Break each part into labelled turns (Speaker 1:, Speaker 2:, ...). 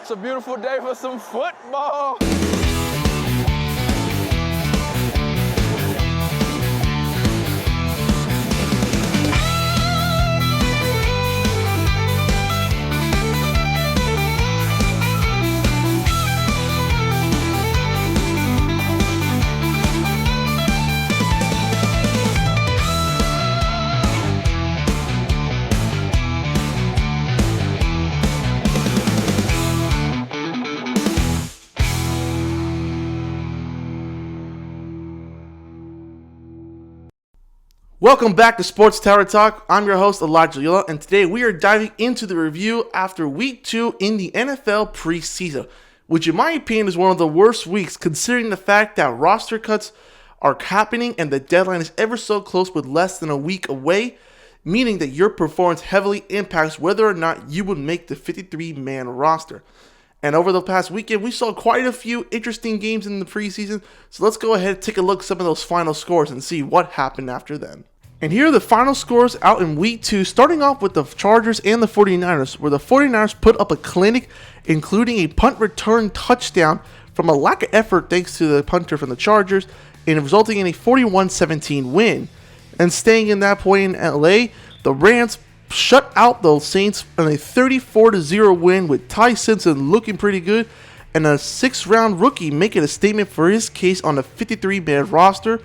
Speaker 1: It's a beautiful day for some football.
Speaker 2: Welcome back to Sports Tower Talk. I'm your host, Elijah Yola, and today we are diving into the review after Week 2 in the NFL preseason, which in my opinion is one of the worst weeks considering the fact that roster cuts are happening and the deadline is ever so close with less than a week away, meaning that your performance heavily impacts whether or not you would make the 53-man roster. And over the past weekend, we saw quite a few interesting games in the preseason, so let's go ahead and take a look at some of those final scores and see what happened after then. And here are the final scores out in Week 2, starting off with the Chargers and the 49ers, where the 49ers put up a clinic, including a punt return touchdown from a lack of effort thanks to the punter from the Chargers, and resulting in a 41-17 win. And staying in that point in LA, the Rams shut out the Saints in a 34-0 win with Ty Simpson looking pretty good, and a 6th-round rookie making a statement for his case on the 53-man roster.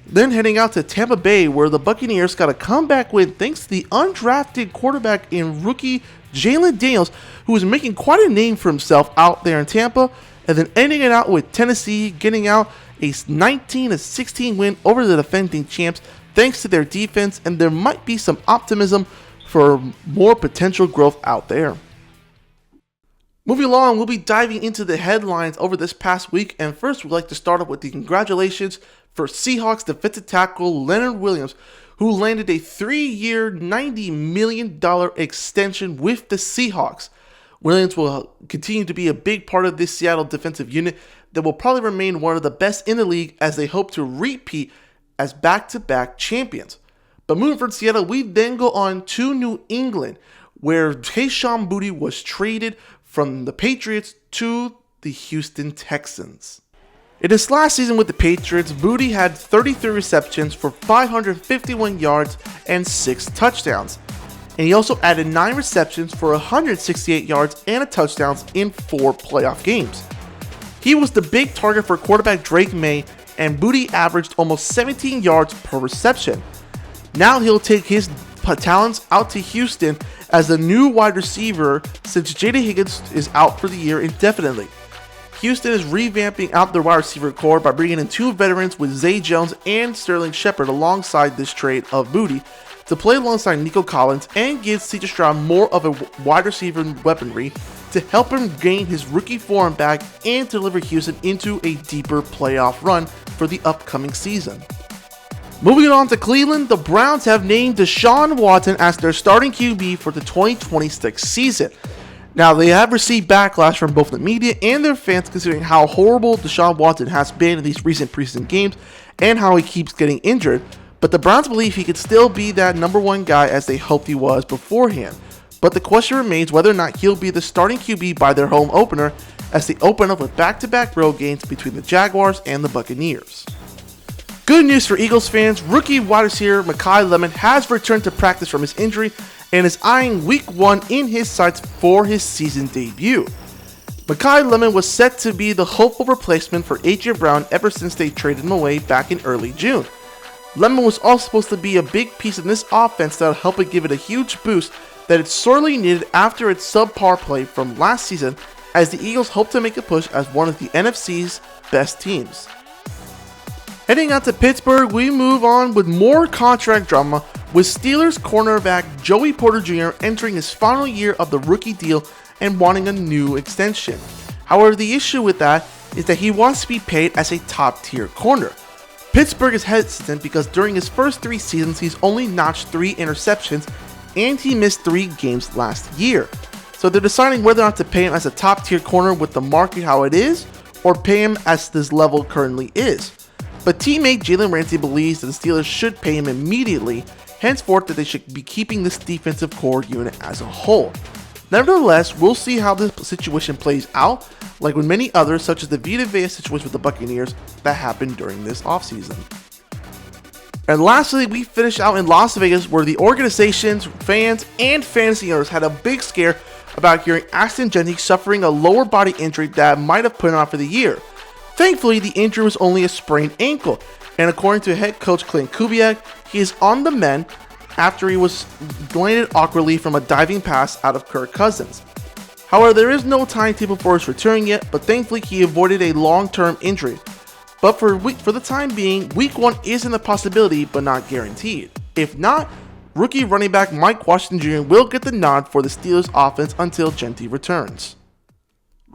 Speaker 2: Then heading out to Tampa Bay, where the Buccaneers got a comeback win thanks to the undrafted quarterback in rookie Jalen Daniels, who was making quite a name for himself out there in Tampa, and then ending it out with Tennessee getting out a 19-16 win over the defending champs thanks to their defense, and there might be some optimism for more potential growth out there. Moving along, we'll be diving into the headlines over this past week, and first we'd like to start off with the congratulations for Seahawks defensive tackle Leonard Williams, who landed a 3-year, $90 million extension with the Seahawks. Williams will continue to be a big part of this Seattle defensive unit that will probably remain one of the best in the league as they hope to repeat as back-to-back champions. But moving from Seattle, we then go on to New England, where Kayshon Boutte was traded from the Patriots to the Houston Texans. In his last season with the Patriots, Boutte had 33 receptions for 551 yards and 6 touchdowns. And he also added 9 receptions for 168 yards and a touchdown in 4 playoff games. He was the big target for quarterback Drake May, and Boutte averaged almost 17 yards per reception. Now he'll take his talents out to Houston as the new wide receiver since J.D. Higgins is out for the year indefinitely. Houston is revamping out their wide receiver core by bringing in 2 veterans with Zay Jones and Sterling Shepard alongside this trade of Boutte to play alongside Nico Collins and give C.J. Stroud more of a wide receiver weaponry to help him gain his rookie form back and deliver Houston into a deeper playoff run for the upcoming season. Moving on to Cleveland, the Browns have named Deshaun Watson as their starting QB for the 2026 season. Now, they have received backlash from both the media and their fans considering how horrible Deshaun Watson has been in these recent preseason games and how he keeps getting injured, but the Browns believe he could still be that number 1 guy as they hoped he was beforehand. But the question remains whether or not he'll be the starting QB by their home opener as they open up with back-to-back road games between the Jaguars and the Buccaneers. Good news for Eagles fans, rookie wide receiver Mekhi Lemon has returned to practice from his injury and is eyeing Week 1 in his sights for his season debut. Mekhi Lemon was set to be the hopeful replacement for A.J. Brown ever since they traded him away back in early June. Lemon was also supposed to be a big piece in this offense that will help it give it a huge boost that it sorely needed after its subpar play from last season, as the Eagles hope to make a push as one of the NFC's best teams. Heading out to Pittsburgh, we move on with more contract drama, with Steelers cornerback Joey Porter Jr. entering his final year of the rookie deal and wanting a new extension. However, the issue with that is that he wants to be paid as a top-tier corner. Pittsburgh is hesitant because during his first 3 seasons, he's only notched 3 interceptions and he missed 3 games last year. So they're deciding whether or not to pay him as a top-tier corner with the market how it is, or pay him as this level currently is. But teammate Jalen Ramsey believes that the Steelers should pay him immediately, henceforth that they should be keeping this defensive core unit as a whole. Nevertheless, we'll see how this situation plays out, like with many others, such as the Vita Vea situation with the Buccaneers that happened during this offseason. And lastly, we finish out in Las Vegas, where the organizations, fans, and fantasy owners had a big scare about hearing Ashton Jeanty suffering a lower body injury that might have put him out for the year. Thankfully, the injury was only a sprained ankle, and according to head coach Clint Kubiak, he is on the mend after he was landed awkwardly from a diving pass out of Kirk Cousins. However, there is no timetable for his return yet, but thankfully he avoided a long-term injury. But for the time being, Week 1 isn't a possibility, but not guaranteed. If not, rookie running back Mike Washington Jr. will get the nod for the Steelers offense until Jeanty returns.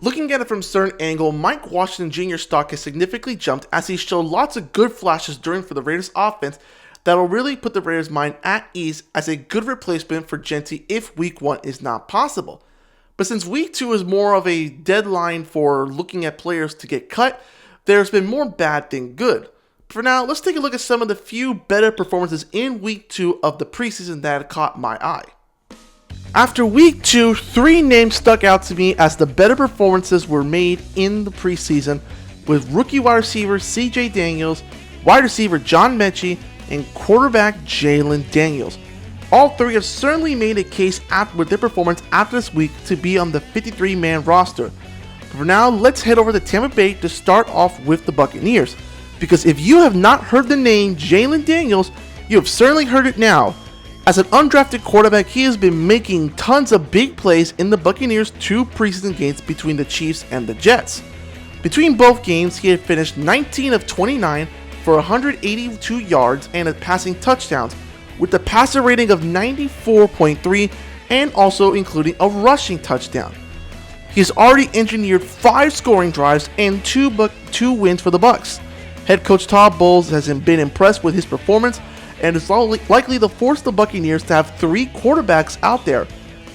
Speaker 2: Looking at it from a certain angle, Mike Washington Jr.'s stock has significantly jumped as he showed lots of good flashes for the Raiders offense that will really put the Raiders' mind at ease as a good replacement for Jeanty if Week 1 is not possible. But since Week 2 is more of a deadline for looking at players to get cut, there's been more bad than good. For now, let's take a look at some of the few better performances in Week 2 of the preseason that caught my eye. After Week 2, 3 names stuck out to me as the better performances were made in the preseason, with rookie wide receiver CJ Daniels, wide receiver John Mechie, and quarterback Jalen Daniels. All 3 have certainly made a case with their performance after this week to be on the 53-man roster. But for now, let's head over to Tampa Bay to start off with the Buccaneers, because if you have not heard the name Jalen Daniels, you have certainly heard it now. As an undrafted quarterback, he has been making tons of big plays in the Buccaneers' 2 preseason games between the Chiefs and the Jets. Between both games, he had finished 19 of 29 for 182 yards and a passing touchdowns, with a passer rating of 94.3 and also including a rushing touchdown. He has already engineered 5 scoring drives and 2 wins for the Bucs. Head coach Todd Bowles has been impressed with his performance and is likely to force the Buccaneers to have 3 quarterbacks out there.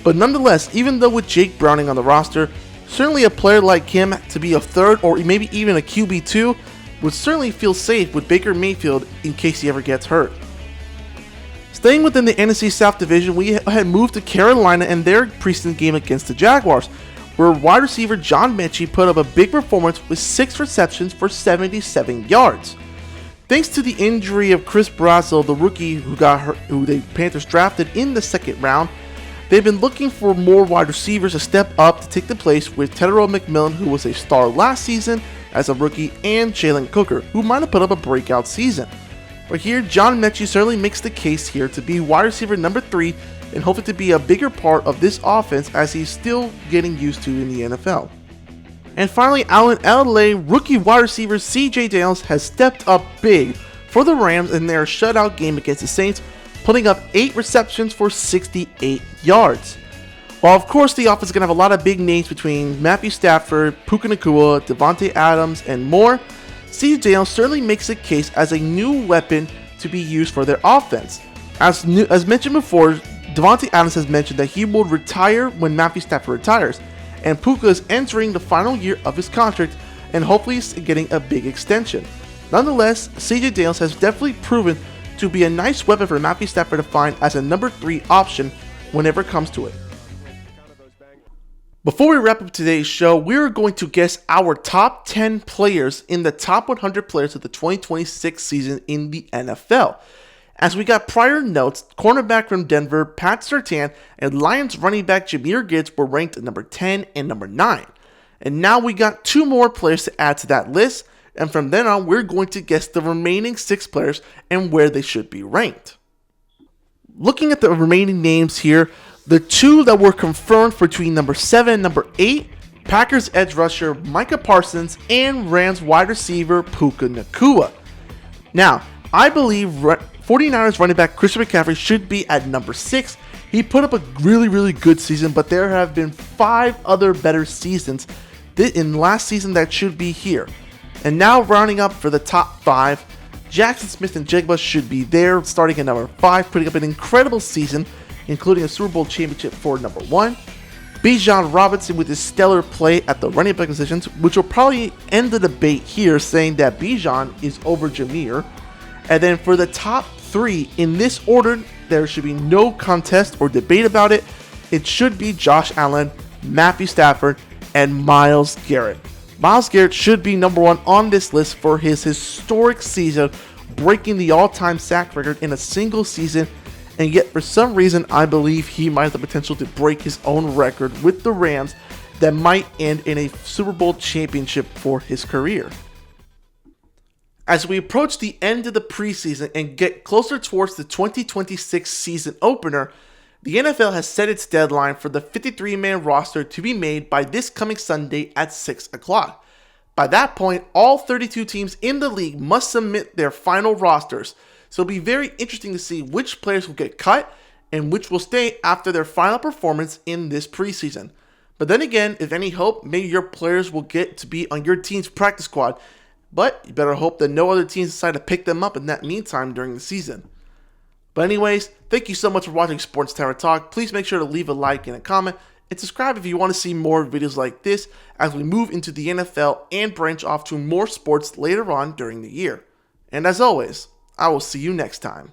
Speaker 2: But nonetheless, even though with Jake Browning on the roster, certainly a player like him to be a 3rd or maybe even a QB2 would certainly feel safe with Baker Mayfield in case he ever gets hurt. Staying within the NFC South Division, we had moved to Carolina and their preseason game against the Jaguars, where wide receiver John Mechie put up a big performance with 6 receptions for 77 yards. Thanks to the injury of Chris Brazzell, the rookie who the Panthers drafted in the 2nd round, they've been looking for more wide receivers to step up to take the place with Tedero McMillan, who was a star last season as a rookie, and Jalen Cooker, who might have put up a breakout season. But here, John Mechie certainly makes the case here to be wide receiver number 3 and hoping to be a bigger part of this offense as he's still getting used to in the NFL. And finally, out in LA, rookie wide receiver CJ Daniels has stepped up big for the Rams in their shutout game against the Saints, putting up 8 receptions for 68 yards. While of course the offense is going to have a lot of big names between Matthew Stafford, Puka Nacua, Devontae Adams, and more, CJ Daniels certainly makes a case as a new weapon to be used for their offense. As mentioned before, Devontae Adams has mentioned that he will retire when Matthew Stafford retires, and Puka is entering the final year of his contract and hopefully is getting a big extension. Nonetheless, CJ Daniels has definitely proven to be a nice weapon for Matthew Stafford to find as a number 3 option whenever it comes to it. Before we wrap up today's show, we're going to guess our top 10 players in the top 100 players of the 2026 season in the NFL. As we got prior notes, cornerback from Denver, Pat Surtain, and Lions running back Jahmyr Gibbs were ranked at number 10 and number 9. And now we got 2 more players to add to that list, and from then on, we're going to guess the remaining 6 players and where they should be ranked. Looking at the remaining names here, the 2 that were confirmed between number 7 and number 8, Packers edge rusher Micah Parsons and Rams wide receiver Puka Nacua. Now, I believe 49ers running back Christian McCaffrey should be at number 6. He put up a really good season, but there have been 5 other better seasons in last season that should be here. And now rounding up for the top 5, Jackson Smith and Jigba should be there, starting at number 5, putting up an incredible season, including a Super Bowl championship for number 1. Bijan Robinson with his stellar play at the running back positions, which will probably end the debate here, saying that Bijan is over Jahmyr. And then for the top 3, in this order, there should be no contest or debate about it. it should be Josh Allen, Matthew Stafford, and Myles Garrett. Myles Garrett should be number one on this list for his historic season, breaking the all-time sack record in a single season, and yet for some reason I believe he might have the potential to break his own record with the Rams that might end in a Super Bowl championship for his career. As we approach the end of the preseason and get closer towards the 2026 season opener, the NFL has set its deadline for the 53-man roster to be made by this coming Sunday at 6 o'clock. By that point, all 32 teams in the league must submit their final rosters, so it'll be very interesting to see which players will get cut and which will stay after their final performance in this preseason. But then again, if any hope, maybe your players will get to be on your team's practice squad, but you better hope that no other teams decide to pick them up in that meantime during the season. But anyways, thank you so much for watching Sports Tower Talk. Please make sure to leave a like and a comment, and subscribe if you want to see more videos like this as we move into the NFL and branch off to more sports later on during the year. And as always, I will see you next time.